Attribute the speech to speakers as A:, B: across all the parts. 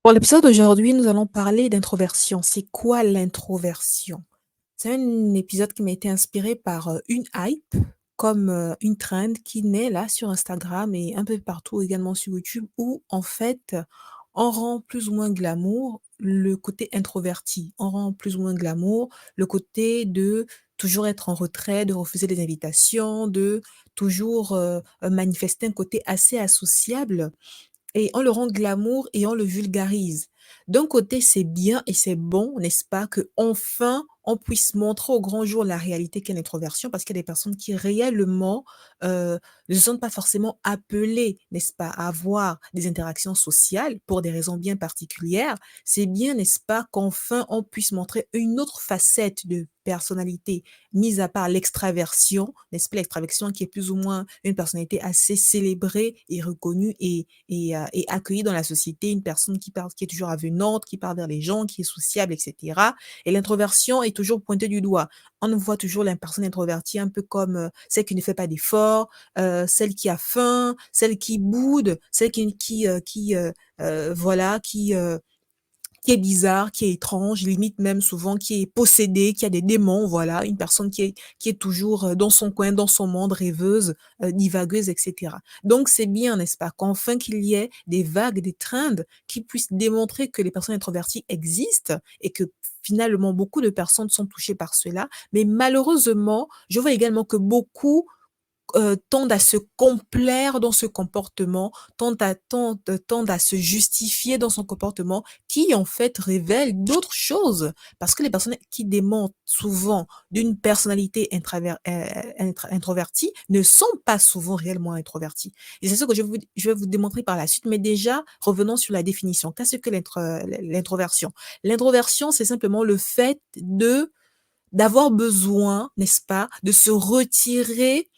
A: Pour l'épisode d'aujourd'hui, nous allons parler d'introversion. C'est quoi l'introversion? C'est un épisode qui m'a été inspiré par, une hype, comme, une trend qui naît là sur Instagram et un peu partout également sur YouTube où en fait, on rend plus ou moins glamour le côté introverti. On rend plus ou moins glamour le côté de toujours être en retrait, de refuser les invitations, de toujours, manifester un côté assez associable et on le rend glamour et on le vulgarise. D'un côté, c'est bien et c'est bon, n'est-ce pas, que enfin on puisse montrer au grand jour la réalité qu'est l'introversion, parce qu'il y a des personnes qui réellement ne se sentent pas forcément appelées, n'est-ce pas, à avoir des interactions sociales pour des raisons bien particulières. C'est bien, n'est-ce pas, qu'enfin on puisse montrer une autre facette de personnalité, mis à part l'extraversion, n'est-ce pas, l'extraversion qui est plus ou moins une personnalité assez célébrée et reconnue et accueillie dans la société, une personne qui parle, qui est toujours avenante, qui parle vers les gens, qui est sociable, et cetera. Et l'introversion est toujours pointée du doigt. On voit toujours la personne introvertie un peu comme, celle qui ne fait pas d'efforts, celle qui a faim, celle qui boude, celle voilà, qui est bizarre, qui est étrange, limite même souvent qui est possédée, qui a des démons, voilà, une personne qui est toujours, dans son coin, dans son monde, rêveuse, divagueuse et cetera. Donc c'est bien, n'est-ce pas, qu'enfin qu'il y ait des vagues, des trends qui puissent démontrer que les personnes introverties existent et que finalement beaucoup de personnes sont touchées par cela. Mais malheureusement, je vois également que beaucoup tendent à se complaire dans ce comportement, tendent à se justifier dans son comportement, qui en fait révèle d'autres choses. Parce que les personnes qui démontrent souvent d'une personnalité introvertie ne sont pas souvent réellement introverties. Et c'est ce que je vais vous démontrer par la suite. Mais déjà, revenons sur la définition. Qu'est-ce que l'introversion? L'introversion, c'est simplement le fait d'avoir besoin, n'est-ce pas, de se retirer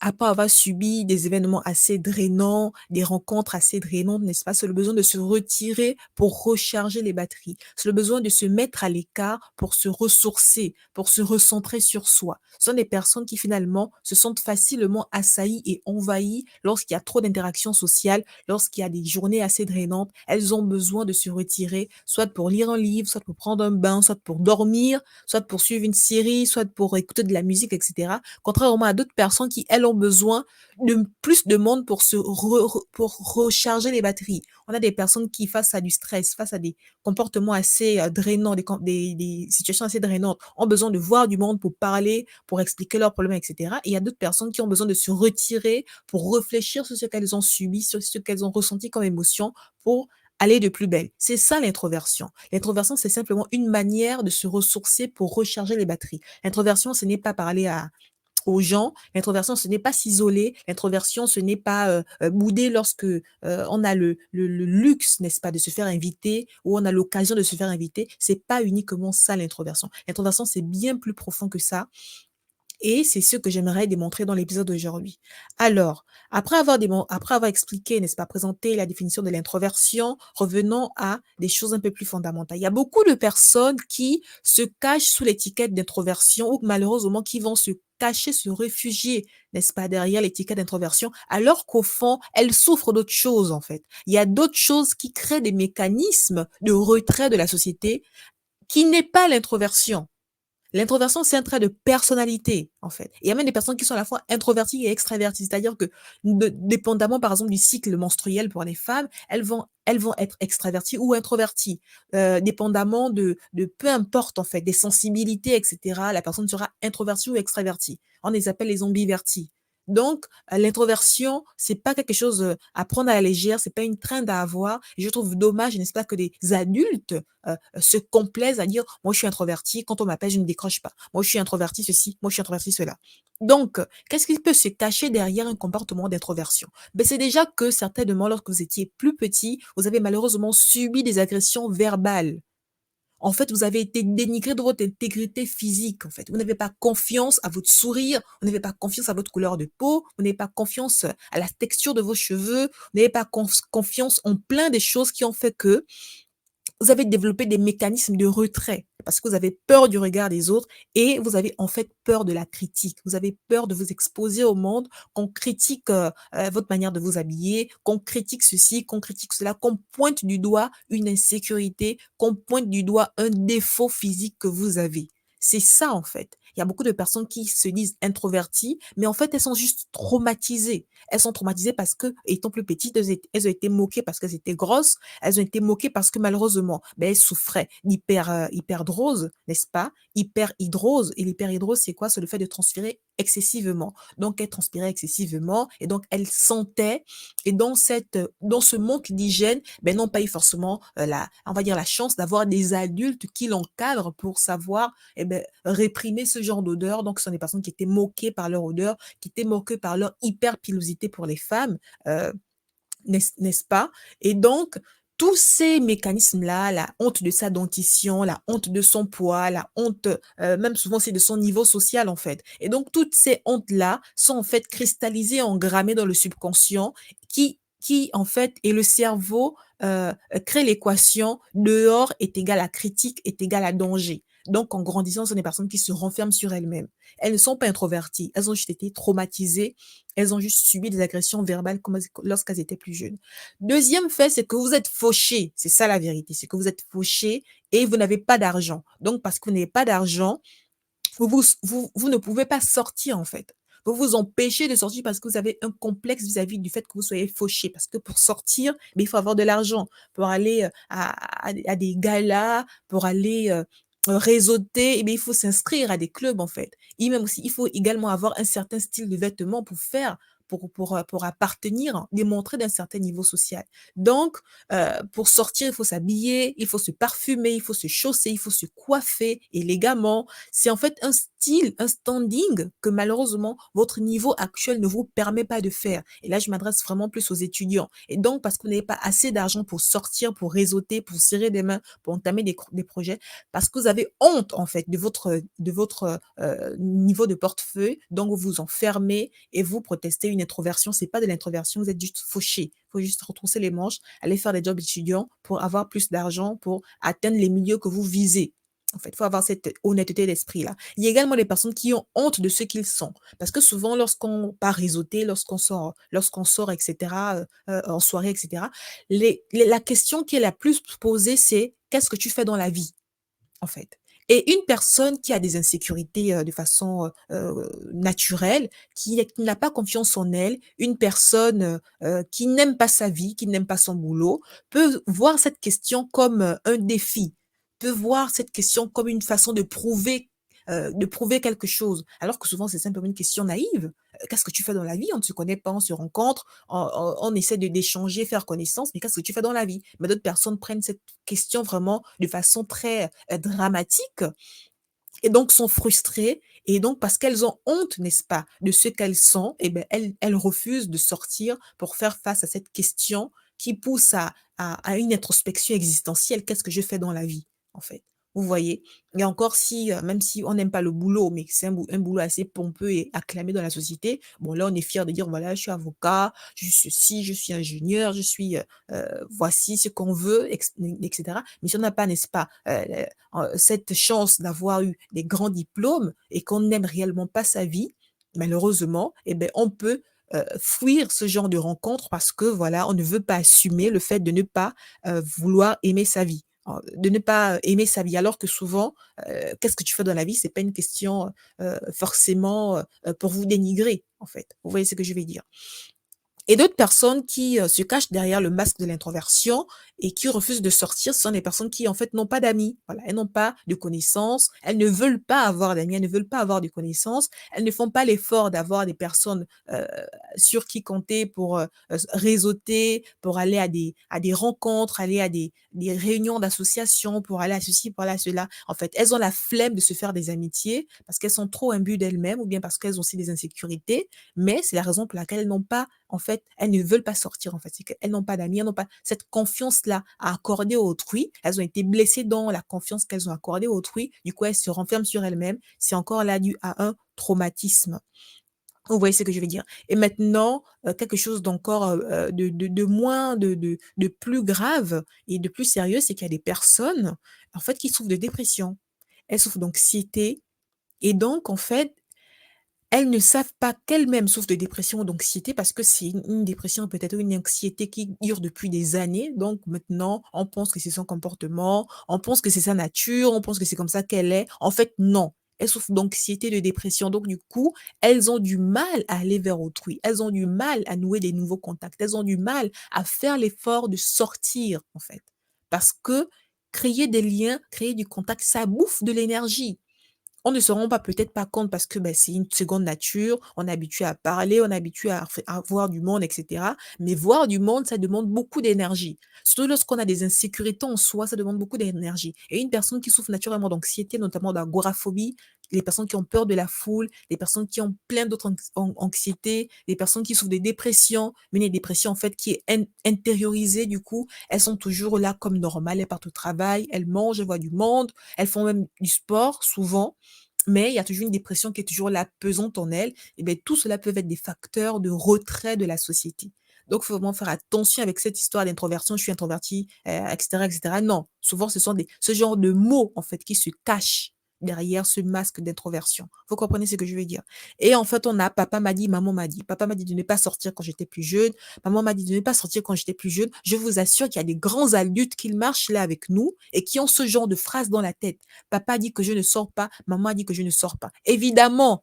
A: après avoir subi des événements assez drainants, des rencontres assez drainantes, n'est-ce pas? C'est le besoin de se retirer pour recharger les batteries. C'est le besoin de se mettre à l'écart pour se ressourcer, pour se recentrer sur soi. Ce sont des personnes qui finalement se sentent facilement assaillies et envahies lorsqu'il y a trop d'interactions sociales, lorsqu'il y a des journées assez drainantes. Elles ont besoin de se retirer, soit pour lire un livre, soit pour prendre un bain, soit pour dormir, soit pour suivre une série, soit pour écouter de la musique, etc. Contrairement à d'autres personnes qui, elles, ont besoin de plus de monde pour pour recharger les batteries. On a des personnes qui, face à du stress, face à des comportements assez drainants, des situations assez drainantes, ont besoin de voir du monde pour parler, pour expliquer leurs problèmes, etc. Et il y a d'autres personnes qui ont besoin de se retirer pour réfléchir sur ce qu'elles ont subi, sur ce qu'elles ont ressenti comme émotion, pour aller de plus belle. C'est ça l'introversion. L'introversion, c'est simplement une manière de se ressourcer pour recharger les batteries. L'introversion, ce n'est pas parler aux gens. L'introversion, ce n'est pas s'isoler. L'introversion, ce n'est pas bouder lorsque on a le luxe, n'est-ce pas, de se faire inviter ou on a l'occasion de se faire inviter. C'est pas uniquement ça l'introversion. L'introversion, c'est bien plus profond que ça. Et c'est ce que j'aimerais démontrer dans l'épisode d'aujourd'hui. Alors, après avoir expliqué, n'est-ce pas, présenté la définition de l'introversion, revenons à des choses un peu plus fondamentales. Il y a beaucoup de personnes qui se cachent sous l'étiquette d'introversion ou malheureusement qui vont se cacher, se réfugier, n'est-ce pas, derrière l'étiquette d'introversion, alors qu'au fond, elles souffrent d'autres choses, en fait. Il y a d'autres choses qui créent des mécanismes de retrait de la société qui n'est pas l'introversion. L'introversion, c'est un trait de personnalité, en fait. Il y a même des personnes qui sont à la fois introverties et extraverties. C'est-à-dire que, dépendamment, par exemple, du cycle menstruel pour les femmes, elles vont être extraverties ou introverties. Dépendamment de peu importe, en fait, des sensibilités, etc. La personne sera introvertie ou extravertie. On les appelle les ambivertis. Donc, l'introversion, c'est pas quelque chose à prendre à la légère, c'est pas une traîne à avoir. Et je trouve dommage, n'est-ce pas, que des adultes se complaisent à dire: «Moi, je suis introverti, quand on m'appelle, je ne décroche pas. Moi, je suis introverti ceci, moi, je suis introverti cela». Donc, qu'est-ce qui peut se cacher derrière un comportement d'introversion? Ben, c'est déjà que certainement, lorsque vous étiez plus petit, vous avez malheureusement subi des agressions verbales. En fait, vous avez été dénigré de votre intégrité physique, en fait. Vous n'avez pas confiance à votre sourire, vous n'avez pas confiance à votre couleur de peau, vous n'avez pas confiance à la texture de vos cheveux, vous n'avez pas confiance en plein des choses qui ont fait que vous avez développé des mécanismes de retrait parce que vous avez peur du regard des autres et vous avez en fait peur de la critique. Vous avez peur de vous exposer au monde, qu'on critique, votre manière de vous habiller, qu'on critique ceci, qu'on critique cela, qu'on pointe du doigt une insécurité, qu'on pointe du doigt un défaut physique que vous avez. C'est ça, en fait. Il y a beaucoup de personnes qui se disent introverties, mais en fait, elles sont juste traumatisées. Elles sont traumatisées parce que, étant plus petites, elles ont été moquées parce qu'elles étaient grosses. Elles ont été moquées parce que malheureusement, ben, elles souffraient d'hyperdrose, n'est-ce pas? Hyperhidrose. Et l'hyperhidrose, c'est quoi? C'est le fait de transpirer excessivement. Donc, elles transpiraient excessivement et donc elles sentaient. Et dans ce manque d'hygiène, ben, n'ont pas eu forcément on va dire la chance d'avoir des adultes qui l'encadrent pour savoir, eh ben, réprimer ce genre d'odeur. Donc, ce sont des personnes qui étaient moquées par leur odeur, qui étaient moquées par leur hyperpilosité pour les femmes. N'est-ce pas? Et donc, tous ces mécanismes-là, la honte de sa dentition, la honte de son poids, la honte, même souvent c'est de son niveau social en fait. Et donc toutes ces hontes-là sont en fait cristallisées, engrammées dans le subconscient qui en fait et le cerveau, crée l'équation dehors est égal à critique est égal à danger. Donc en grandissant, ce sont des personnes qui se renferment sur elles-mêmes. Elles ne sont pas introverties, elles ont juste été traumatisées, elles ont juste subi des agressions verbales comme lorsqu'elles étaient plus jeunes. Deuxième fait, c'est que vous êtes fauchés. C'est ça la vérité, c'est que vous êtes fauchés et vous n'avez pas d'argent. Donc, parce que vous n'avez pas d'argent, vous ne pouvez pas sortir en fait. Vous vous empêchez de sortir parce que vous avez un complexe vis-à-vis du fait que vous soyez fauché. Parce que pour sortir, mais il faut avoir de l'argent. Pour aller à des galas, pour aller réseauter, eh bien, il faut s'inscrire à des clubs en fait. Et même aussi, il faut également avoir un certain style de vêtements pour faire, pour appartenir, démontrer d'un certain niveau social. Donc, pour sortir, il faut s'habiller, il faut se parfumer, il faut se chausser, il faut se coiffer élégamment. C'est en fait un style, un standing que malheureusement votre niveau actuel ne vous permet pas de faire. Et là, je m'adresse vraiment plus aux étudiants. Et donc, parce que vous n'avez pas assez d'argent pour sortir, pour réseauter, pour serrer des mains, pour entamer des projets, parce que vous avez honte en fait de votre niveau de portefeuille, donc vous vous enfermez et vous protestez une introversion. C'est pas de l'introversion, vous êtes juste fauché. Il faut juste retrousser les manches, aller faire des jobs étudiants pour avoir plus d'argent, pour atteindre les milieux que vous visez. En fait, il faut avoir cette honnêteté d'esprit-là. Il y a également les personnes qui ont honte de ce qu'ils sont. Parce que souvent, lorsqu'on part réseauter, lorsqu'on sort, etc., en soirée, etc., la question qui est la plus posée, c'est qu'est-ce que tu fais dans la vie, en fait? Et une personne qui a des insécurités de façon naturelle, qui n'a pas confiance en elle, une personne qui n'aime pas sa vie, qui n'aime pas son boulot, peut voir cette question comme un défi, peut voir cette question comme une façon de prouver quelque chose, alors que souvent c'est simplement une question naïve. Qu'est-ce que tu fais dans la vie? On ne se connaît pas, on se rencontre, on essaie d'échanger, faire connaissance, mais qu'est-ce que tu fais dans la vie? Mais d'autres personnes prennent cette question vraiment de façon très dramatique et donc sont frustrées et donc parce qu'elles ont honte, n'est-ce pas, de ce qu'elles sont, et ben elles refusent de sortir pour faire face à cette question qui pousse à une introspection existentielle. Qu'est-ce que je fais dans la vie, en fait? Vous voyez? Et encore si, même si on n'aime pas le boulot, mais que c'est un boulot assez pompeux et acclamé dans la société, bon là, on est fier de dire: «Voilà, je suis avocat, je suis ceci, je suis ingénieur, je suis, voici ce qu'on veut», et cetera. Mais si on n'a pas, n'est-ce pas, cette chance d'avoir eu des grands diplômes et qu'on n'aime réellement pas sa vie, malheureusement, eh ben, on peut fuir ce genre de rencontre parce que voilà, on ne veut pas assumer le fait de ne pas vouloir aimer sa vie, de ne pas aimer sa vie. Alors que souvent, qu'est-ce que tu fais dans la vie? C'est pas une question forcément pour vous dénigrer, en fait. Vous voyez ce que je veux dire? Et d'autres personnes qui, se cachent derrière le masque de l'introversion et qui refusent de sortir, ce sont des personnes qui, en fait, n'ont pas d'amis. Voilà, elles n'ont pas de connaissances, elles ne veulent pas avoir d'amis, elles ne veulent pas avoir de connaissances, elles ne font pas l'effort d'avoir des personnes, sur qui compter pour, réseauter, pour aller à des rencontres, aller à des réunions d'associations, pour aller à ceci, pour aller à cela. En fait, elles ont la flemme de se faire des amitiés parce qu'elles sont trop imbues d'elles-mêmes ou bien parce qu'elles ont aussi des insécurités, mais c'est la raison pour laquelle elles n'ont pas en fait, elles ne veulent pas sortir, en fait. C'est qu'elles n'ont pas d'amis, elles n'ont pas cette confiance-là à accorder au autrui. Elles ont été blessées dans la confiance qu'elles ont accordée au autrui. Du coup, elles se renferment sur elles-mêmes. C'est encore là dû à un traumatisme. Vous voyez ce que je veux dire? Et maintenant, quelque chose d'encore, de moins de plus grave et de plus sérieux, c'est qu'il y a des personnes, en fait, qui souffrent de dépression. Elles souffrent d'anxiété et donc en fait, elles ne savent pas qu'elles-mêmes souffrent de dépression ou d'anxiété parce que c'est une dépression, peut-être une anxiété qui dure depuis des années. Donc maintenant, on pense que c'est son comportement, on pense que c'est sa nature, on pense que c'est comme ça qu'elle est. En fait, non. Elles souffrent d'anxiété, de dépression. Donc du coup, elles ont du mal à aller vers autrui. Elles ont du mal à nouer des nouveaux contacts. Elles ont du mal à faire l'effort de sortir, en fait. Parce que créer des liens, créer du contact, ça bouffe de l'énergie. On ne se rend pas peut-être pas compte parce que, c'est une seconde nature, on est habitué à parler, on est habitué à voir du monde et cetera. Mais voir du monde, ça demande beaucoup d'énergie. Surtout lorsqu'on a des insécurités en soi, ça demande beaucoup d'énergie. Et une personne qui souffre naturellement d'anxiété, notamment d'agoraphobie, les personnes qui ont peur de la foule, les personnes qui ont plein d'autres anxiétés, les personnes qui souffrent des dépressions, mais une dépression en fait qui est intériorisée du coup, elles sont toujours là comme normales, elles partent au travail, elles mangent, elles voient du monde, elles font même du sport souvent, mais il y a toujours une dépression qui est toujours là, pesante en elles, et bien tout cela peuvent être des facteurs de retrait de la société. Donc, il faut vraiment faire attention avec cette histoire d'introversion, je suis introverti, et cetera. Non, souvent ce sont ce genre de mots en fait qui se cachent derrière ce masque d'introversion. Vous comprenez ce que je veux dire? Et en fait, on a papa m'a dit, maman m'a dit. Papa m'a dit de ne pas sortir quand j'étais plus jeune, maman m'a dit de ne pas sortir quand j'étais plus jeune. Je vous assure qu'il y a des grands adultes qui marchent là avec nous et qui ont ce genre de phrases dans la tête. Papa dit que je ne sors pas, maman a dit que je ne sors pas. Évidemment,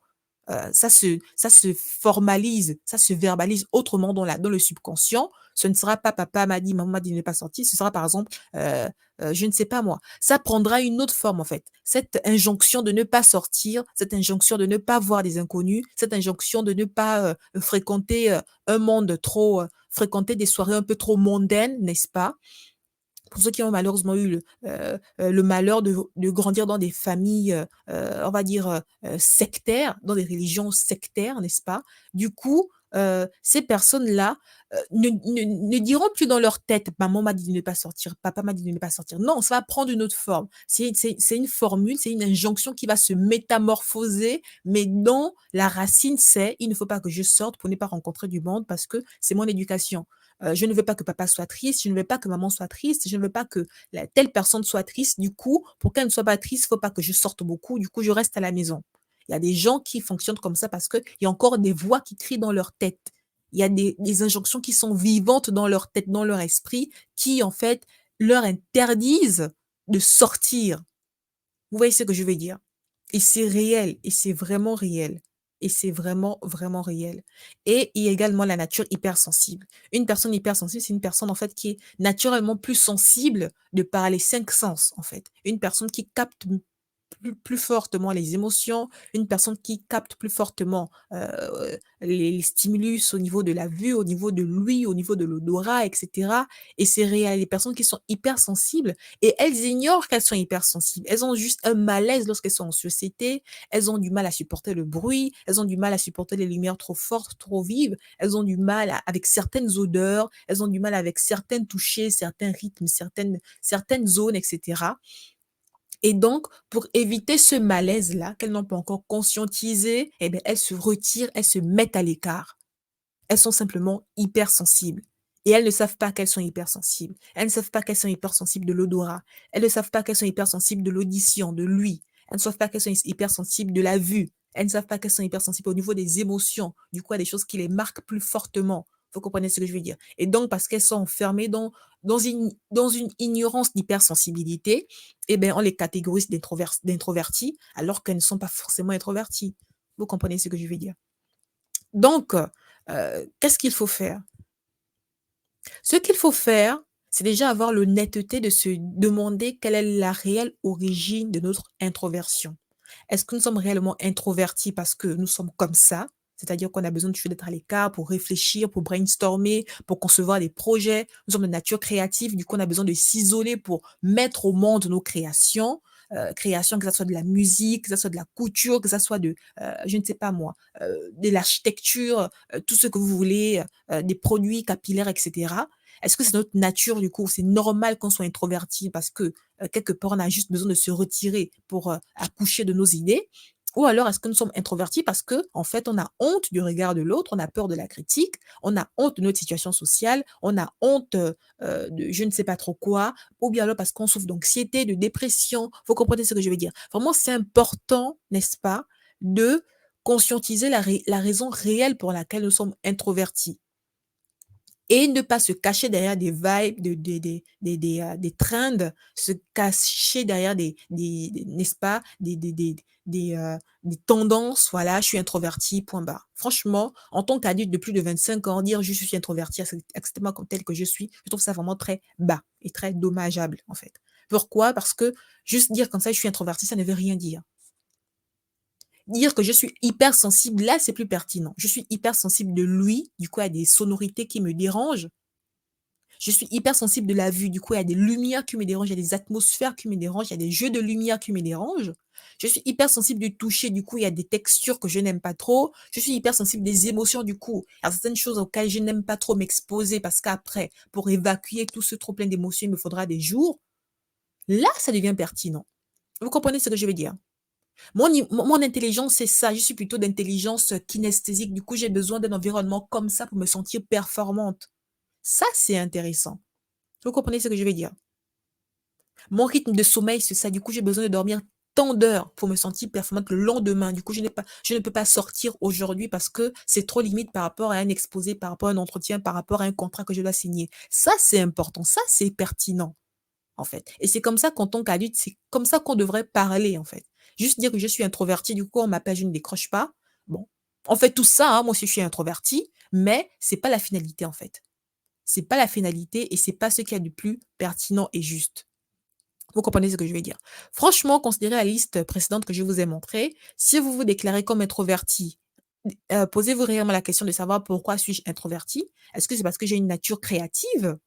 A: ça se formalise, ça se verbalise autrement dans le subconscient. Ce ne sera pas papa m'a dit, maman m'a dit de ne pas sortir. Ce sera par exemple, je ne sais pas moi. Ça prendra une autre forme en fait. Cette injonction de ne pas sortir, cette injonction de ne pas voir des inconnus, cette injonction de ne pas fréquenter un monde trop, fréquenter des soirées un peu trop mondaines, n'est-ce pas? Pour ceux qui ont malheureusement eu le malheur de grandir dans des familles, on va dire, sectaires, dans des religions sectaires, n'est-ce pas? Du coup, ces personnes-là, ne diront plus dans leur tête: «Maman m'a dit de ne pas sortir, papa m'a dit de ne pas sortir». Non, ça va prendre une autre forme. C'est une formule, c'est une injonction qui va se métamorphoser, mais dont la racine, c'est: «Il ne faut pas que je sorte pour ne pas rencontrer du monde parce que c'est mon éducation». Je ne veux pas que papa soit triste, je ne veux pas que maman soit triste, je ne veux pas que telle personne soit triste. Du coup, pour qu'elle ne soit pas triste, il faut pas que je sorte beaucoup. Du coup, je reste à la maison. Il y a des gens qui fonctionnent comme ça parce qu'il y a encore des voix qui crient dans leur tête. Il y a des injonctions qui sont vivantes dans leur tête, dans leur esprit, qui en fait leur interdisent de sortir. Vous voyez ce que je veux dire? Et c'est réel, et c'est vraiment réel. Et c'est vraiment, vraiment réel. Et il y a également la nature hypersensible. Une personne hypersensible, c'est une personne en fait qui est naturellement plus sensible de par les 5 sens en fait. Une personne qui capte plus fortement les émotions, une personne qui capte plus fortement, les stimulus au niveau de la vue, au niveau de l'ouïe, au niveau de l'odorat et cetera, et c'est réel. Les personnes qui sont hypersensibles et elles ignorent qu'elles sont hypersensibles. Elles ont juste un malaise lorsqu'elles sont en société, elles ont du mal à supporter le bruit, elles ont du mal à supporter les lumières trop fortes, trop vives, elles ont du mal avec certaines odeurs, elles ont du mal avec certains touchés, certains rythmes, certaines zones et cetera. Et donc, pour éviter ce malaise-là, qu'elles n'ont pas encore conscientisé, eh bien, elles se retirent, elles se mettent à l'écart. Elles sont simplement hypersensibles. Et elles ne savent pas qu'elles sont hypersensibles. Elles ne savent pas qu'elles sont hypersensibles de l'odorat. Elles ne savent pas qu'elles sont hypersensibles de l'audition, de l'ouïe. Elles ne savent pas qu'elles sont hypersensibles de la vue. Elles ne savent pas qu'elles sont hypersensibles au niveau des émotions. Du coup, il y a des choses qui les marquent plus fortement. Vous comprenez ce que je veux dire? Et donc, parce qu'elles sont enfermées dans une ignorance d'hypersensibilité, eh bien, on les catégorise d'introvertis, alors qu'elles ne sont pas forcément introverties. Vous comprenez ce que je veux dire? Donc, qu'est-ce qu'il faut faire? Ce qu'il faut faire, c'est déjà avoir l'honnêteté de se demander quelle est la réelle origine de notre introversion. Est-ce que nous sommes réellement introvertis parce que nous sommes comme ça? C'est-à-dire qu'on a besoin toujours d'être à l'écart pour réfléchir, pour brainstormer, pour concevoir des projets. Nous sommes de nature créative, du coup, on a besoin de s'isoler pour mettre au monde nos créations. Créations, que ça soit de la musique, que ça soit de la couture, que ça soit je ne sais pas moi, de l'architecture, tout ce que vous voulez, des produits capillaires, et cetera. Est-ce que c'est notre nature du coup? C'est normal qu'on soit introverti parce que, quelque part, on a juste besoin de se retirer pour, accoucher de nos idées? Ou alors est-ce que nous sommes introvertis parce que en fait, on a honte du regard de l'autre, on a peur de la critique, on a honte de notre situation sociale, on a honte, de je ne sais pas trop quoi, ou bien alors parce qu'on souffre d'anxiété, de dépression. Vous comprenez ce que je veux dire? Vraiment, c'est important, n'est-ce pas, de conscientiser la raison réelle pour laquelle nous sommes introvertis. Et ne pas se cacher derrière des vibes, de des trends, se cacher derrière des n'est-ce pas? Des tendances, voilà: «Je suis introverti, point barre». Franchement, en tant qu'adulte de plus de 25 ans, dire: «Je suis introverti, acceptez-moi comme tel que je suis», je trouve ça vraiment très bas et très dommageable, en fait. Pourquoi? Parce que juste dire comme ça: «Je suis introverti», ça ne veut rien dire. Dire que je suis hypersensible, là, c'est plus pertinent. Je suis hypersensible de l'ouïe, du coup, il y a des sonorités qui me dérangent. Je suis hypersensible de la vue, du coup, il y a des lumières qui me dérangent, il y a des atmosphères qui me dérangent, il y a des jeux de lumière qui me dérangent. Je suis hypersensible du toucher, du coup, il y a des textures que je n'aime pas trop. Je suis hypersensible des émotions, du coup, il y a certaines choses auxquelles je n'aime pas trop m'exposer parce qu'après, pour évacuer tout ce trop plein d'émotions, il me faudra des jours. Là, ça devient pertinent. Vous comprenez ce que je veux dire? Mon intelligence, c'est ça. Je suis plutôt d'intelligence kinesthésique. Du coup, j'ai besoin d'un environnement comme ça pour me sentir performante. Ça, c'est intéressant. Vous comprenez ce que je veux dire? Mon rythme de sommeil, c'est ça. Du coup, j'ai besoin de dormir tant d'heures pour me sentir performante le lendemain. Du coup, je ne peux pas sortir aujourd'hui parce que c'est trop limite par rapport à un exposé, par rapport à un entretien, par rapport à un contrat que je dois signer. Ça, c'est important. Ça, c'est pertinent, en fait. Et c'est comme ça qu'en tant qu'adulte, c'est comme ça qu'on devrait parler, en fait. Juste dire que je suis introvertie, du coup, on m'appelle, je ne décroche pas. Bon. On fait tout ça, hein, moi aussi, je suis introvertie, mais c'est pas la finalité, en fait. C'est pas la finalité et c'est pas ce qu'il y a de plus pertinent et juste. Vous comprenez ce que je veux dire? Franchement, considérez la liste précédente que je vous ai montrée. Si vous vous déclarez comme introverti, posez-vous réellement la question de savoir pourquoi suis-je introverti? Est-ce que c'est parce que j'ai une nature créative?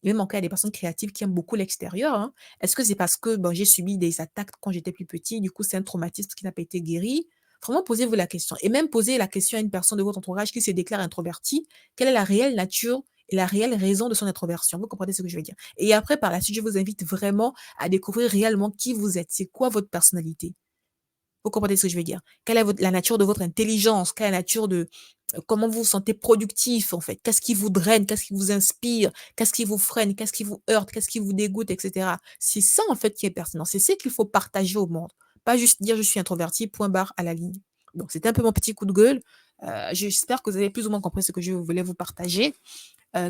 A: Même en cas, il y a des personnes créatives qui aiment beaucoup l'extérieur, hein. Est-ce que c'est parce que, ben, j'ai subi des attaques quand j'étais plus petit, du coup, c'est un traumatisme qui n'a pas été guéri? Vraiment, posez-vous la question et même posez la question à une personne de votre entourage qui se déclare introvertie. Quelle est la réelle nature et la réelle raison de son introversion? Vous comprenez ce que je veux dire? Et après, par la suite, je vous invite vraiment à découvrir réellement qui vous êtes. C'est quoi votre personnalité? Vous comprenez ce que je veux dire? Quelle est la nature de votre intelligence? Quelle est la nature de comment vous vous sentez productif, en fait? Qu'est-ce qui vous draine? Qu'est-ce qui vous inspire? Qu'est-ce qui vous freine? Qu'est-ce qui vous heurte? Qu'est-ce qui vous dégoûte, et cetera? C'est ça, en fait, qui est pertinent. C'est ça qu'il faut partager au monde. Pas juste dire: «Je suis introverti, point barre, à la ligne». Donc c'était un peu mon petit coup de gueule. J'espère que vous avez plus ou moins compris ce que je voulais vous partager.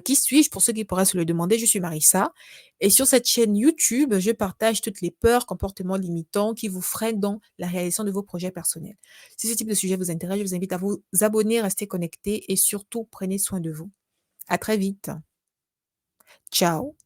A: Qui suis-je? Pour ceux qui pourraient se le demander, je suis Marissa et sur cette chaîne YouTube, je partage toutes les peurs, comportements limitants qui vous freinent dans la réalisation de vos projets personnels. Si ce type de sujet vous intéresse, je vous invite à vous abonner, rester connectés et surtout prenez soin de vous. À très vite. Ciao.